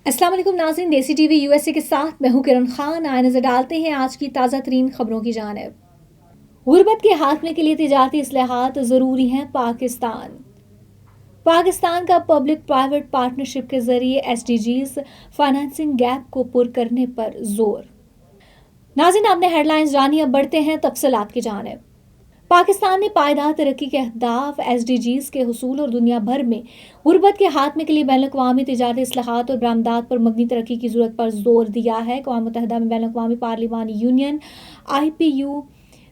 السلام علیکم ناظرین، دیسی T V U S A کے ساتھ میں ہوں کرن خان۔ آئے نظر ڈالتے ہیں آج کی تازہ ترین خبروں کی جانب۔ غربت کے خاتمے کے لیے تجارتی اصلاحات ضروری ہیں۔ پاکستان کا پبلک پرائیویٹ پارٹنرشپ کے ذریعے SDGs فائنانسنگ گیپ کو پر کرنے پر زور۔ ناظرین، آپ نے ہیڈ لائنز جانی، اب بڑھتے ہیں تفصیلات کی جانب۔ پاکستان نے پائیدار ترقی کے اہداف SDGs کے حصول اور دنیا بھر میں غربت کے خاتمے کے لیے بین الاقوامی تجارتی اصلاحات اور برآمدات پر مبنی ترقی کی ضرورت پر زور دیا ہے۔ اقوام متحدہ میں بین الاقوامی پارلیمانی یونین IPU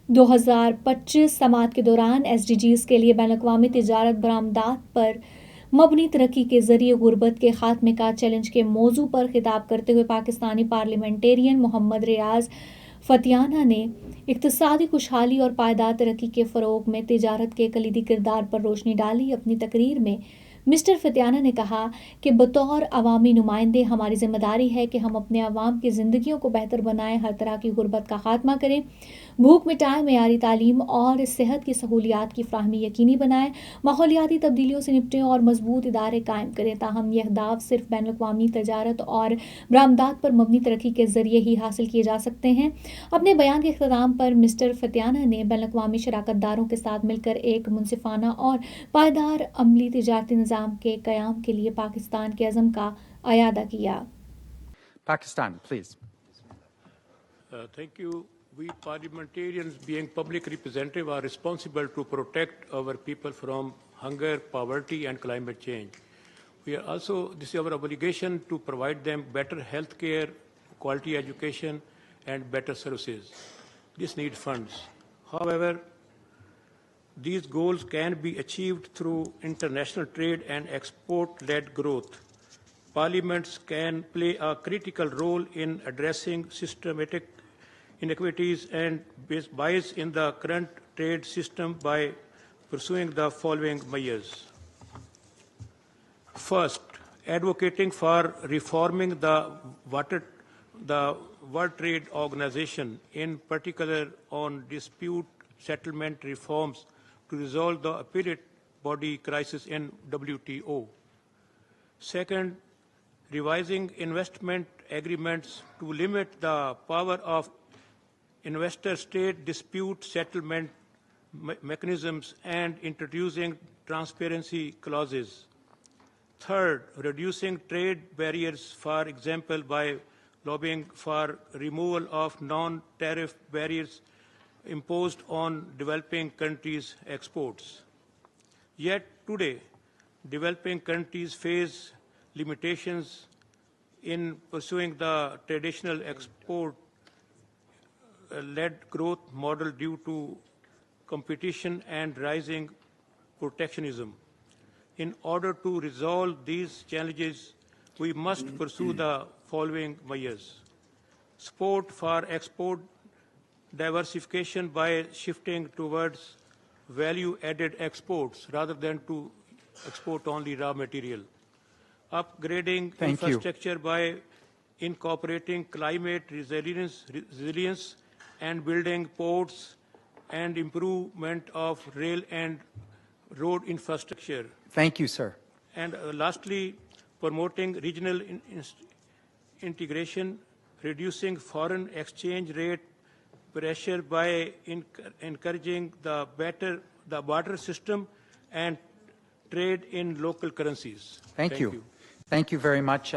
2025 سماعت کے دوران SDGs کے لیے بین الاقوامی تجارت برآمدات پر مبنی ترقی کے ذریعے غربت کے خاتمے کا چیلنج کے موضوع پر خطاب کرتے ہوئے پاکستانی پارلیمنٹرین محمد ریاض فتیانہ نے اقتصادی خوشحالی اور پائیدار ترقی کے فروغ میں تجارت کے کلیدی کردار پر روشنی ڈالی۔ اپنی تقریر میں مسٹر فتیانہ نے کہا کہ بطور عوامی نمائندے ہماری ذمہ داری ہے کہ ہم اپنے عوام کی زندگیوں کو بہتر بنائیں، ہر طرح کی غربت کا خاتمہ کریں، بھوک مٹائیں، معیاری تعلیم اور صحت کی سہولیات کی فراہمی یقینی بنائیں، ماحولیاتی تبدیلیوں سے نپٹیں اور مضبوط ادارے قائم کریں۔ تاہم یہ اہداف صرف بین الاقوامی تجارت اور برآمدات پر مبنی ترقی کے ذریعے ہی حاصل کیے جا سکتے ہیں۔ اپنے بیان کے اختتام پر مسٹر فتیانہ نے بین الاقوامی شراکت داروں کے ساتھ مل کر ایک منصفانہ اور پائیدار عملی تجارتی نظام کے قیام کے لیے پاکستان کے عزم کا اعادہ کیا۔ Pakistan, please. Thank you. We parliamentarians, being public representatives, are responsible to protect our people from hunger, poverty, and climate change. This is our obligation to provide them better health care, quality education, and better services. This needs funds. However, these goals can be achieved through international trade and export-led growth. Parliaments can play a critical role in addressing systematic inequities and bias in the current trade system by pursuing the following measures. First, advocating for reforming the World Trade Organization, in particular on dispute settlement reforms to resolve the appellate body crisis in WTO. Second, revising investment agreements to limit the power of investor-state dispute settlement mechanisms and introducing transparency clauses. Third, reducing trade barriers, for example, by lobbying for removal of non-tariff barriers imposed on developing countries' exports. Yet today, developing countries face limitations in pursuing the traditional export-led growth model due to competition and rising protectionism. In order to resolve these challenges, we must pursue the following measures. Support for export diversification by shifting towards value-added exports rather than to export only raw material. Upgrading infrastructure by incorporating climate resilience and building ports and improvement of rail and road infrastructure. Thank you, sir. And lastly, promoting regional integration, reducing foreign exchange rate pressure by encouraging the barter system and trade in local currencies. Thank you. Thank you very much.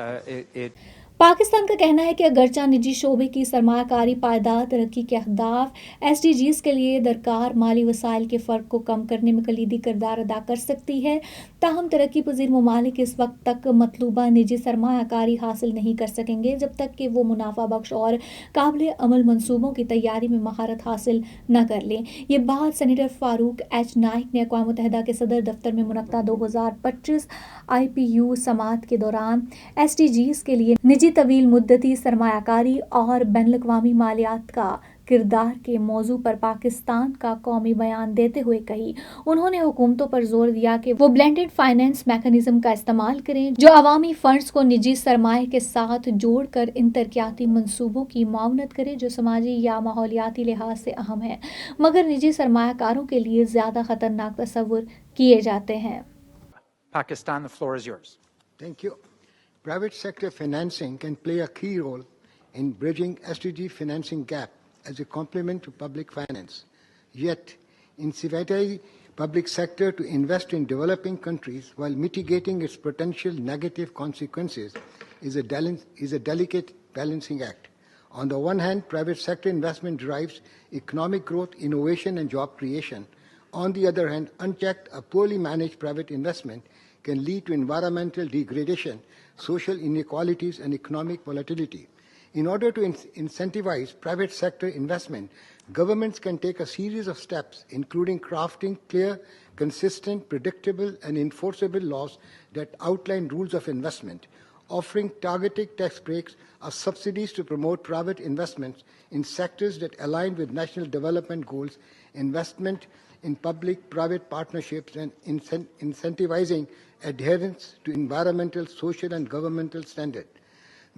Pakistan کا کہنا ہے کہ اگرچہ نجی شعبے کی سرمایہ کاری پائیدار ترقی کے اہداف SDGs کے لیے درکار مالی وسائل کے فرق کو کم کرنے میں کلیدی کردار ادا کر سکتی ہے، تاہم ترقی پذیر ممالک اس وقت تک مطلوبہ نجی سرمایہ کاری حاصل نہیں کر سکیں گے جب تک کہ وہ منافع بخش اور قابل عمل منصوبوں کی تیاری میں مہارت حاصل نہ کر لیں۔ یہ بات سینیٹر فاروق ایچ نائک نے اقوام متحدہ کے صدر دفتر میں منعقدہ 2025 IPU سماعت کے دوران SDGs کے لیے نجی طویل مدتی سرمایہ کاری اور بین الاقوامی مالیات کا کردار کے موضوع پر پاکستان کا قومی بیان دیتے ہوئے کہی۔ انہوں نے حکومتوں پر زور دیا کہ وہ بلینڈڈ فائنانس میکانزم کا استعمال کریں جو عوامی فنڈز کو نجی سرمایہ کے ساتھ جوڑ کر ان ترقیاتی منصوبوں کی معاونت کرے جو سماجی یا ماحولیاتی لحاظ سے اہم ہیں مگر نجی سرمایہ کاروں کے لیے زیادہ خطرناک تصور کیے جاتے ہیں۔ Pakistan, the floor is yours. Thank you. Private sector financing can play a key role in bridging SDG financing gap as a complement to public finance. Yet, incentivizing public sector to invest in developing countries while mitigating its potential negative consequences is a delicate balancing act. On the one hand, private sector investment drives economic growth, innovation, and job creation. On the other hand, unchecked or poorly managed private investment can lead to environmental degradation, social inequalities, and economic volatility. In order to incentivize private sector investment, governments can take a series of steps, including crafting clear, consistent, predictable, and enforceable laws that outline rules of investment, offering targeted tax breaks or subsidies to promote private investments in sectors that align with national development goals, investment in public-private partnerships, and incentivizing adherence to environmental, social, and governmental standards.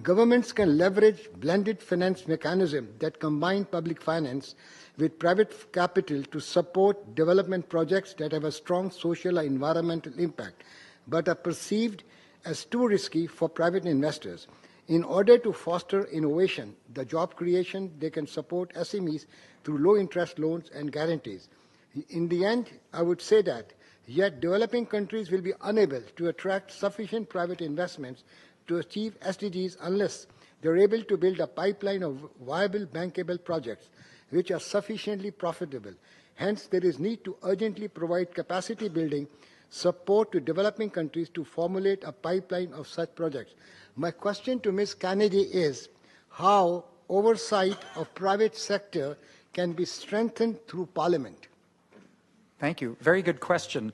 Governments can leverage blended finance mechanisms that combine public finance with private capital to support development projects that have a strong social or environmental impact, but are perceived as too risky for private investors. In order to foster innovation, the job creation, they can support SMEs through low-interest loans and guarantees. In the end, I would say that, yet developing countries will be unable to attract sufficient private investments to achieve SDGs unless they're able to build a pipeline of viable bankable projects which are sufficiently profitable. Hence, there is need to urgently provide capacity building support to developing countries to formulate a pipeline of such projects. My question to Ms. Kennedy is how oversight of private sector can be strengthened through Parliament. Thank you. Very good question.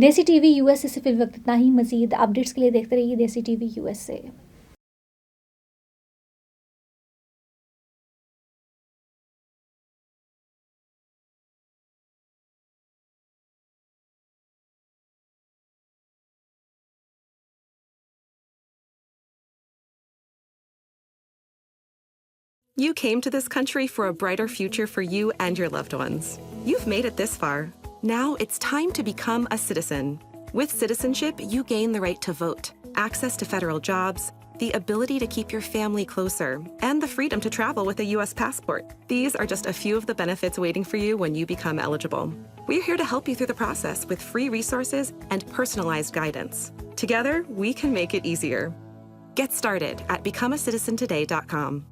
देसी TV USA से फिर वक्त इतना ही। मजीद updates के लिए देखते रहिए देसी TV USA. You came to this country for a brighter future for you and your loved ones. You've made it this far. Now it's time to become a citizen. With citizenship, you gain the right to vote, access to federal jobs, the ability to keep your family closer, and the freedom to travel with a U.S. passport. These are just a few of the benefits waiting for you when you become eligible. We're here to help you through the process with free resources and personalized guidance. Together, we can make it easier. Get started at becomeacitizentoday.com.